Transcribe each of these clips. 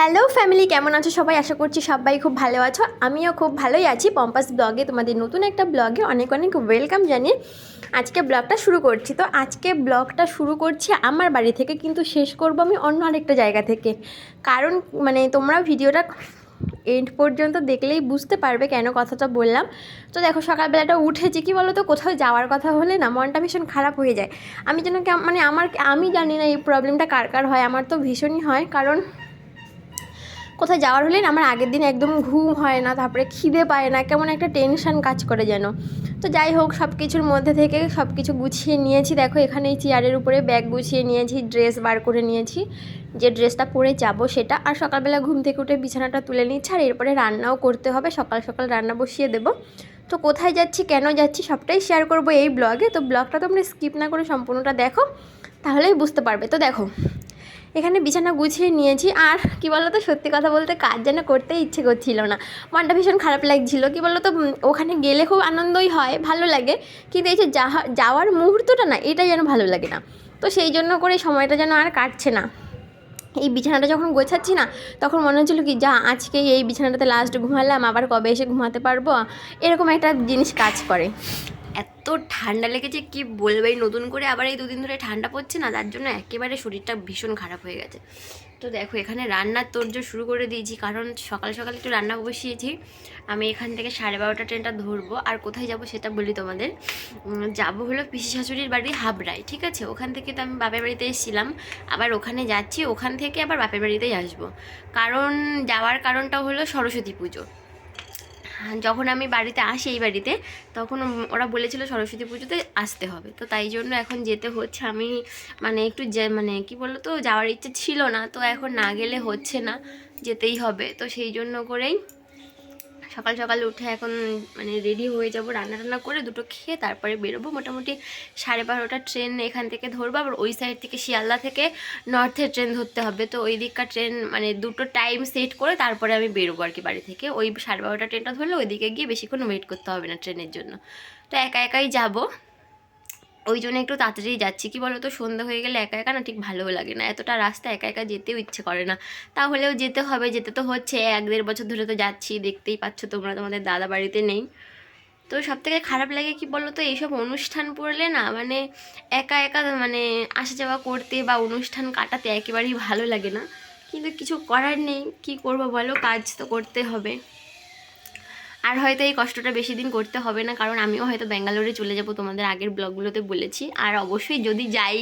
Hello family, কেমন আছো সবাই? আশা করছি সবাই খুব ভালো আছো। আমিও খুব ভালোই আছি। পম্পাস ব্লগে তোমাদের নতুন একটা ব্লগে অনেক অনেক ওয়েলকাম জানিয়ে আজকে ব্লগটা শুরু করছি। তো আজকে ব্লগটা শুরু করছি আমার বাড়ি থেকে, কিন্তু শেষ করব আমি অন্য আরেকটা জায়গা থেকে। কারণ তোমরা ভিডিওটা এন্ড পর্যন্ত দেখলেই বুঝতে পারবে কেন কথাটা বললাম। তো দেখো, সকালবেলাটা উঠেছি, কি বলো তো, কোথাও যাওয়ার কথা হলে না মনটা ভীষণ খারাপ হয়ে যায়। আমি যেন আমি জানি না এই প্রবলেমটা কার কার হয়, আমার তো ভীষণই হয়। কারণ কোথায় যাওয়ার হলে না আমার আগের দিন একদম ঘুম হয় না, তারপরে খিদে পায় না, কেমন একটা টেনশন কাজ করে যেন। তো যাই হোক, সব কিছুর মধ্যে থেকে সব কিছু গুছিয়ে নিয়েছি। দেখো, এখানে এই চেয়ারের উপরে ব্যাগ গুছিয়ে নিয়েছি, ড্রেস বার করে নিয়েছি, যে ড্রেসটা পরে যাব সেটা। আর সকালবেলা ঘুম থেকে উঠে বিছানাটা তুলে নিচ্ছি, আর এরপরে রান্নাও করতে হবে, সকাল সকাল রান্না বসিয়ে দেবো। তো কোথায় যাচ্ছি, কেন যাচ্ছি, সবটাই শেয়ার করবো এই ব্লগে। তো ব্লগটা তোমরা স্কিপ না করে সম্পূর্ণটা দেখো, তাহলেই বুঝতে পারবে। তো দেখো, এখানে বিছানা গুছিয়ে নিয়েছি। আর কি বলো তো, সত্যি কথা বলতে কাজ যেন করতে ইচ্ছে করছিল না, মনটা ভীষণ খারাপ লাগছিল। কি বলো তো, ওখানে গেলে খুব আনন্দই হয়, ভালো লাগে, কিন্তু এই যে যাওয়ার মুহূর্তটা না, এটাই যেন ভালো লাগে না। তো সেই জন্য করে সময়টা যেন আর কাটছে না। এই বিছানাটা যখন গোছাচ্ছি না, তখন মনে হচ্ছিলো কি, যা আজকে এই বিছানাটাতে লাস্ট ঘুমালাম, আবার কবে এসে ঘুমাতে পারবো, এরকম একটা জিনিস কাজ করে। এত ঠান্ডা লেগেছে কি বলবো, এই নতুন করে আবার এই দুদিন ধরে ঠান্ডা পড়ছে না, তার জন্য একেবারে শরীরটা ভীষণ খারাপ হয়ে গেছে। তো দেখো, এখানে রান্নার তোড়জোড় শুরু করে দিয়েছি, কারণ সকাল সকাল একটু রান্না বসিয়েছি। আমি এখান থেকে 12:30 ট্রেনটা ধরবো। আর কোথায় যাব সেটা বলি তোমাদের। যাবো হলো পিসি শাশুড়ির বাড়ি হাবড়ায়, ঠিক আছে? ওখান থেকে তো আমি বাপের বাড়িতে এসেছিলাম, আবার ওখানে যাচ্ছি, ওখান থেকে আবার বাপের বাড়িতেই আসবো। কারণ যাওয়ার কারণটা হলো সরস্বতী পুজো। যখন আমি বাড়িতে আসি এই বাড়িতে, তখন ওরা বলেছিল সরস্বতী পুজোতে আসতে হবে, তো তাই জন্য এখন যেতে হচ্ছে। আমি একটু কি বলতো, তো যাওয়ার ইচ্ছে ছিল না, তো এখন না গেলে হচ্ছে না, যেতেই হবে। তো সেই জন্য করেই সকাল সকাল উঠে এখন রেডি হয়ে যাব, রান্না টান্না করে দুটো খেয়ে তারপরে বেরোবো। মোটামুটি 12:30 ট্রেন এখান থেকে ধরবো, আবার ওই সাইড থেকে শিয়ালদা থেকে নর্থের ট্রেন ধরতে হবে। তো ওই দিককার ট্রেন দুটো টাইম সেট করে তারপরে আমি বেরোবো আর কি বাড়ি থেকে। ওই 12:30 ট্রেনটা ধরলে ওইদিকে গিয়ে বেশিক্ষণ ওয়েট করতে হবে না ট্রেনের জন্য। তো একা একাই যাবো, ওই জন্য একটু তাড়াতাড়ি যাচ্ছি। কি বলো তো, সন্ধ্যা হয়ে গেলে একা একা না ঠিক ভালোও লাগে না, এতটা রাস্তা একা একা যেতেও ইচ্ছে করে না। তাহলেও যেতে হবে, যেতে তো হচ্ছে, 1-1.5 বছর ধরে তো যাচ্ছি, দেখতেই পাচ্ছ তোমরা, তোমাদের দাদা বাড়িতে নেই। তো সব থেকে খারাপ লাগে কি বলো তো, এইসব অনুষ্ঠান পড়লে না একা একা আসা যাওয়া করতে বা অনুষ্ঠান কাটাতে একেবারেই ভালো লাগে না। কিন্তু কিছু করার নেই, কি করবো বলো, কাজ তো করতে হবে। আর হয়তো এই কষ্টটা বেশি দিন করতে হবে না, কারণ আমিও হয়তো ব্যাঙ্গালোরে চলে যাব, তোমাদের আগের ব্লগগুলোতে বলেছি। আর অবশ্যই যদি যাই,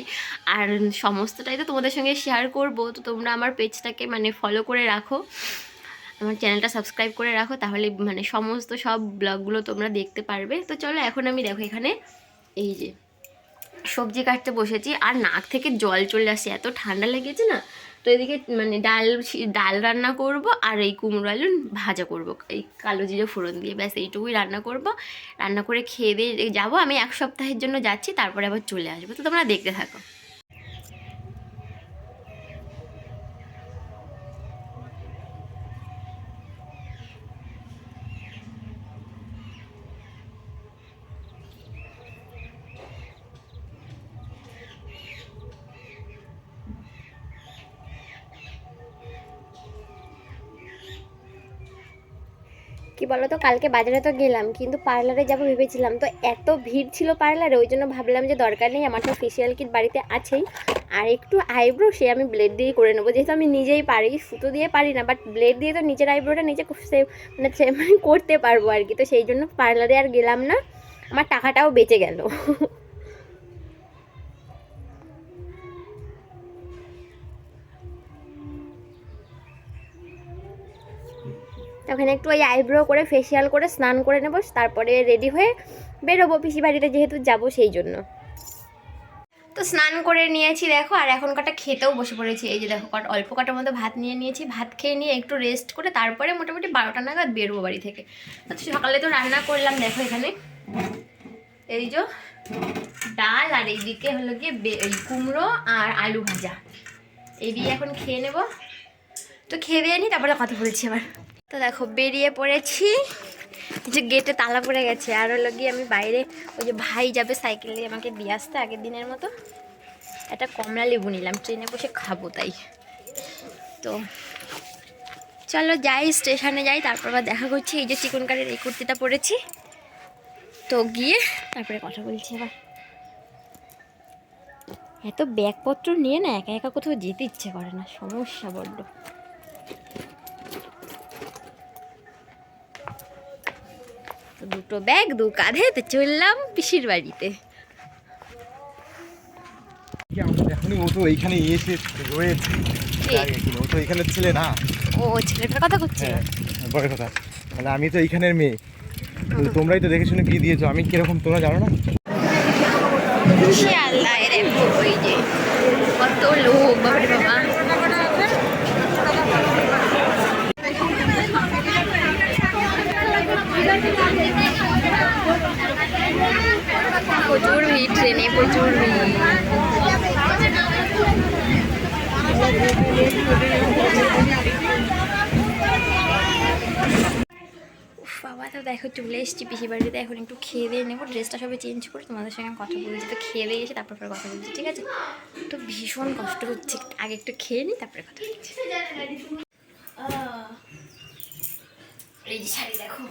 আর সমস্তটাই তো তোমাদের সঙ্গে শেয়ার করব। তো তোমরা আমার পেজটাকে ফলো করে রাখো, আমার চ্যানেলটা সাবস্ক্রাইব করে রাখো, তাহলে সমস্ত সব ব্লগগুলো তোমরা দেখতে পারবে। তো চলো, এখন আমি দেখো এখানে এই যে সবজি কাটতে বসেছি, আর নাক থেকে জল চলে আসে, এত ঠান্ডা লেগেছে না। তো এদিকে ডাল রান্না করব, আর এই কুমড়ো আলু ভাজা করব এই কালো জিরে ফোড়ন দিয়ে, ব্যাস এইটুকুই রান্না করব। রান্না করে খেয়ে দিয়ে যাবো। আমি 1 সপ্তাহের জন্য যাচ্ছি, তারপরে আবার চলে আসবো। তো তোমরা দেখতে থাকো। কি বলো তো, কালকে বাজারে তো গেলাম, কিন্তু পার্লারে যাবো ভেবেছিলাম, তো এত ভিড় ছিল পার্লারে, ওই জন্য ভাবলাম যে দরকার নেই, আমার তো ফেসিয়াল কিট বাড়িতে আছেই। আর একটু আইব্রো সে আমি ব্লেড দিয়েই করে নেবো, যেহেতু আমি নিজেই পারি, সুতো দিয়ে পারি না, বাট ব্লেড দিয়ে তো নিজের আইব্রোটা নিজে করতে পারবো আর কি। তো সেই জন্য পার্লারে আর গেলাম না, আমার টাকাটাও বেঁচে গেল। ওখানে একটু ওই আইব্রো করে ফেসিয়াল করে স্নান করে নেবো, তারপরে রেডি হয়ে বেরোবো, পিসি বাড়িতে যেহেতু যাবো সেই জন্য। তো স্নান করে নিয়েছি দেখো, আর এখন কটা খেতেও বসে পড়েছি। এই যে দেখো, অল্প কটার মধ্যে ভাত নিয়ে নিয়েছি, ভাত খেয়ে নিয়ে একটু রেস্ট করে তারপরে মোটামুটি 12টা নাগাদ বেরোবো বাড়ি থেকে। সকালে তো রান্না করলাম, দেখো এখানে এই যে ডাল, আর এইদিকে হলো গিয়ে কুমড়ো আর আলু ভাজা, এই দিয়ে এখন খেয়ে নেবো। তো খেয়ে দিয়ে নি, তারপরে কথা বলছি আবার। তো দেখো, বেরিয়ে পড়েছি, যে গেটে তালা পড়ে গেছে। আর হলো গিয়ে আমি বাইরে, ওই যে ভাই যাবে সাইকেল দিয়ে আমাকে দিয়ে আসতে আগের দিনের মতো, একটা কমলা লেবু নিলাম, ট্রেনে বসে খাবো তাই। তো চলো যাই, স্টেশনে যাই, তারপর আবার দেখা করছি। এই যে চিকনকারের এই কুর্তিটা পরেছি, তো গিয়ে তারপরে কথা বলছি আবার। এত ব্যাগপত্র নিয়ে না একা একা কোথাও যেতে ইচ্ছে করে না, সমস্যা বড্ড। তো দুটো ব্যাগ দু কাঁধে, তো চললাম পিসির বাড়িতে। এখনই ও তো এইখানে এসে রয়েছে, ও তো এখানে ছেলে না। ও ছেলেটার কথা করছে, বড় কথা। মানে আমি তো এইখানের মেয়ে, তোমরাই তো দেখে শুনে বিয়ে দিয়েছো, আমি কিরকম তোমরা জানো না। আল্লাহ রে, ওই যে কত লোক, বাবারে বাবা। প্রচুর ভিড় ট্রেনে, প্রচুর ভিড়। বাবা, তো দেখো চলে এসেছি পিসি বাড়িতে। এখন একটু খেয়ে দিয়ে নেবো, ড্রেসটা সবাই চেঞ্জ করে তোমাদের সঙ্গে কথা বলছি। তো খেয়ে দিয়ে এসে তারপর কথা বলছি, ঠিক আছে? তো ভীষণ কষ্ট হচ্ছে, আগে একটু খেয়ে নিই তারপরে কথা বলছি। এই যে শাড়ি দেখো,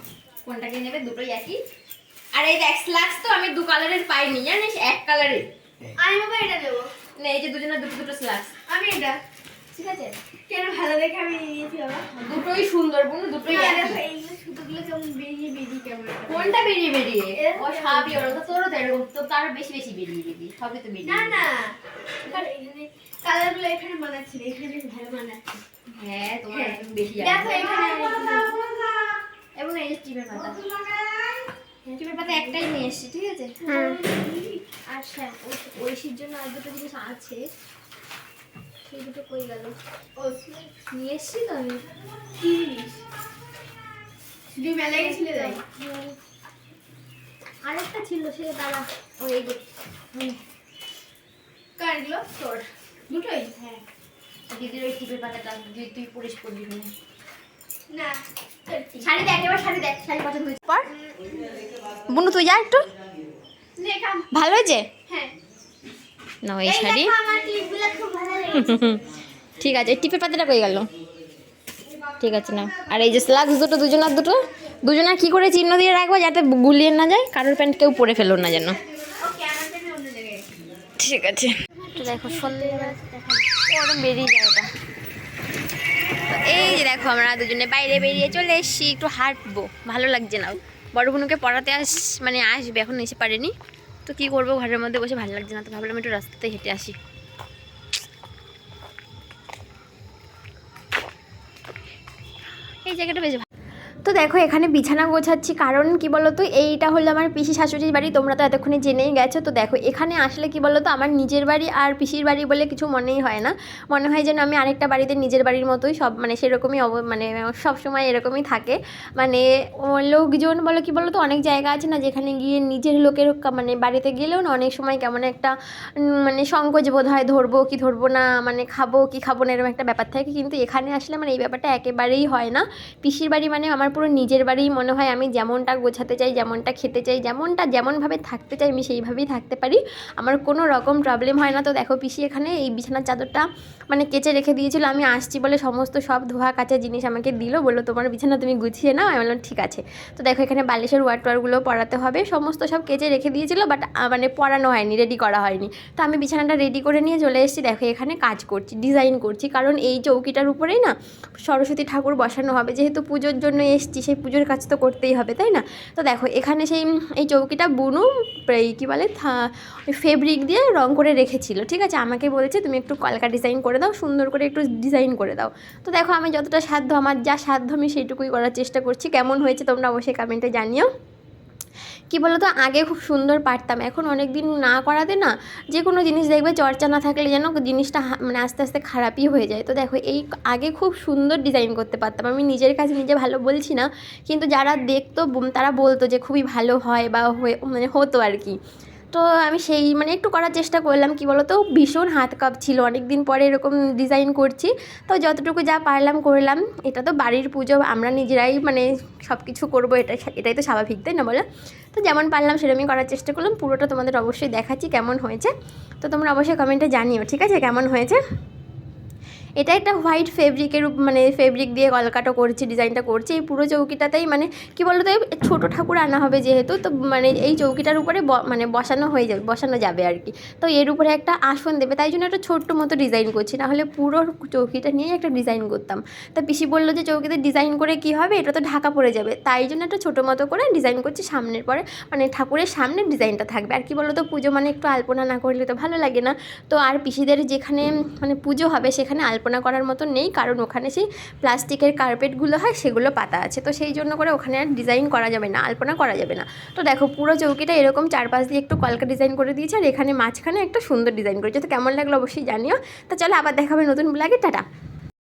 কোনটাকে নেবে? দুটোই একই। আর এই দেখ স্লাক্স তো আমি দু কালারের পাইনি, জানিস, এক কালারের। আমি বাবা এটা দেবো না, এই যে দুজনের দুটো দুটো স্লাক্স। আমি এটা ঠিক আছে, কেন ভালো দেখে আমি নিয়ে নিয়েছি বাবা। দুটোই সুন্দর বোন, দুটোই একই। দেখো এইগুলো সুতোগুলো কেমন বেরিয়ে বেরিয়ে কেমন কোনটা বেরিয়ে বেরিয়ে? এরকম ও সবই ওর তো, তোরও তো এরকম, তো তার বেশি বেশি বেরিয়ে বেরিয়ে সবই তো বেরিয়ে। না না কারণ এখানে কালারগুলো এখানে মানাচ্ছে না, এখানে বেশ ভালো মানাচ্ছে। হ্যাঁ, তোমার একদম বেশি দেখো এখানে এবং এই যে টিপের পাতা, টিপের পাতা একটাই নিয়ে এসেছি, ঠিক আছে? আর স্যার ঐশীর জন্য আর দুটো জিনিস আছে, সেই দুটো কই গেল? ও নিয়ে এসেছি তো আমি। কি জিনিস? শুধু মেলায় গেছিলে তাই? আরেকটা ছিল, সে দাঁড়া। ও এই যে কারগুলো তোর দুটোই? হ্যাঁ, দিদির ওই টিপের পাতাটা তুই পরিস করবি না শাড়ি দেখ, এবার শাড়ি দেখ, শাড়ি পছন্দ হয়েছে। পর বুনু তুই যা একটু, দেখাম। ভালো হয়েছে হ্যাঁ না এই শাড়ি? দেখো আমার ক্লিপগুলো খুব ভালো লেগেছে। ঠিক আছে, টিপের পাতাটা কই গেল? ঠিক আছে না। আর এই যে স্লাক্স দুটো, দুজনার কি করে চিহ্ন দিয়ে রাখবো যাতে গুলিয়ে না যায়, কারোর প্যান্ট কেউ পরে ফেলো না যেন। ওকে আমার জন্য অন্য জায়গায়। ঠিক আছে। তো দেখো সন্ধ্যেবেলা ওরম বেরিয়ে যায় ওটা। তো এই যে দেখো আমরা দুজনে বাইরে বেরিয়ে চলে এসেছি, একটু হাঁটবো, ভালো লাগছে না। বড় বোনকে পড়াতে আসবে, এখন এসে পারেনি, তো কি করবো, ঘরের মধ্যে বসে ভালো লাগছে না, তো ভাবলাম একটু রাস্তাতে হেঁটে আসি। এই জায়গাটা বেশ। তো দেখো এখানে বিছানা গোছাচ্ছি, কারণ কি বলো তো, এইটা হলো আমার পিসি শাশুড়ির বাড়ি, তোমরা তো এতক্ষণে জেনেই গেছো। তো দেখো এখানে আসলে কি বলো তো, আমার নিজের বাড়ি আর পিসির বাড়ি বলে কিছু মনেই হয় না, মনে হয় যেন আমি আরেকটা বাড়িতে নিজের বাড়ির মতোই সব, মানে সেরকমই মানে সব সময় এরকমই থাকে। মানে লোকজন বলো কি বলো তো, অনেক জায়গা আছে না যেখানে গিয়ে নিজের লোকের মানে বাড়িতে গেলেও না অনেক সময় কেমন একটা মানে সংকোচ বোধ হয়, ধরবো কি ধরবো না, মানে খাবো কি খাবো না, এরকম একটা ব্যাপার থাকে। কিন্তু এখানে আসলে মানে এই ব্যাপারটা একেবারেই হয় না। পিসির বাড়ি মানে আমার পুরো নিজের বাড়িই মনে হয়, আমি যেমনটা গোছাতে চাই, যেমনটা খেতে চাই, যেমনভাবে থাকতে চাই আমি সেইভাবেই থাকতে পারি, আমার কোনো রকম প্রবলেম হয় না। তো দেখো পিসি এখানে এই বিছানার চাদরটা মানে কেচে রেখে দিয়েছিল, আমি আসছি বলে সমস্ত সব ধোয়া কাচা জিনিস আমাকে দিল, বললো তোমার বিছানা তুমি গুছিয়ে নাও। আমি বললাম ঠিক আছে। তো দেখো এখানে বালিশের ওয়ারগুলো পরাতে হবে, সমস্ত সব কেচে রেখে দিয়েছিল, বাট মানে পরানো হয়নি, রেডি করা হয়নি। তো আমি বিছানাটা রেডি করে নিয়ে চলে এসেছি। দেখো এখানে কাজ করছি, ডিজাইন করছি, কারণ এই চৌকিটার উপরেই না সরস্বতী ঠাকুর বসানো হবে, যেহেতু পুজোর জন্য এসছি, সেই পুজোর কাজ তো করতেই হবে, তাই না? তো দেখো এখানে এই চৌকিটা বুনু এই কী বলে ফেব্রিক দিয়ে রং করে রেখেছিল, ঠিক আছে? আমাকে বলেছে তুমি একটু কলকা ডিজাইন করে দাও, সুন্দর করে একটু ডিজাইন করে দাও। তো দেখো আমি যতটা সাধ্য, আমার যা সাধ্য আমি সেইটুকুই করার চেষ্টা করছি। কেমন হয়েছে তোমরা অবশ্যই কমেন্টে জানিও। কি বলো তো, আগে খুব সুন্দর পারতাম, এখন অনেক দিন না করাতে না যে কোনো জিনিস দেখবে চর্চা না থাকলে যেন জিনিসটা মানে আস্তে আস্তে খারাপই হয়ে যায়। তো দেখো এই আগে খুব সুন্দর ডিজাইন করতে পারতাম, আমি নিজের কাছে নিজে ভালো বলছি না, কিন্তু যারা দেখতো তারা বলতো যে খুবই ভালো হয় বা মানে হতো আর কি। তো আমি সেই মানে একটু করার চেষ্টা করলাম, কি বলো তো, ভীষণ হাত কাঁপছিল, অনেক দিন পরে এরকম ডিজাইন করছি, তো যতটুকু যা পারলাম করলাম। এটা তো বাড়ির পুজো, আমরা নিজেরাই মানে সব কিছু করবো, এটাই তো স্বাভাবিক, তাই না বলো? তো যেমন পারলাম সেরকমই করার চেষ্টা করলাম, পুরোটা তোমাদের অবশ্যই দেখাচ্ছি কেমন হয়েছে। তো তোমরা অবশ্যই কমেন্টে জানিও, ঠিক আছে, কেমন হয়েছে। এটা একটা হোয়াইট ফেব্রিকের মানে ফেব্রিক দিয়ে কলকাটা করছি, ডিজাইনটা করছি। এই পুরো চৌকিটাতেই মানে কি বলতো, ছোটো ঠাকুর আনা হবে যেহেতু, তো মানে এই চৌকিটার উপরে মানে বসানো যাবে আর কি। তো এর উপরে একটা আসন দেবে, তাই জন্য একটা ছোট্ট মতো ডিজাইন করছি, নাহলে পুরো চৌকিটা নিয়ে একটা ডিজাইন করতাম। তা পিসি বললো যে চৌকিতে ডিজাইন করে কি হবে, এটা তো ঢাকা পড়ে যাবে, তাই জন্য একটা ছোটো মতো করে ডিজাইন করছি সামনের পরে, মানে ঠাকুরের সামনে ডিজাইনটা থাকবে। আর কি বলো তো, পুজো মানে একটু আলপনা না করলে তো ভালো লাগে না। তো আর পিসিদের যেখানে মানে পুজো হবে সেখানে আলপনা করার মতো নেই, কারণ ওখানে সেই প্লাস্টিকের কার্পেটগুলো হয় সেগুলো পাতা আছে, তো সেই জন্য করে ওখানে আর ডিজাইন করা যাবে না, আলপনা করা যাবে না। তো দেখো পুরো চৌকিটা এরকম চারপাশ দিয়ে একটু কলকা ডিজাইন করে দিয়েছে, আর এখানে মাঝখানে একটা সুন্দর ডিজাইন করেছে। তো কেমন লাগলো অবশ্যই জানিও। তো চলো আবার দেখাবে নতুন ব্লগে, টাটা।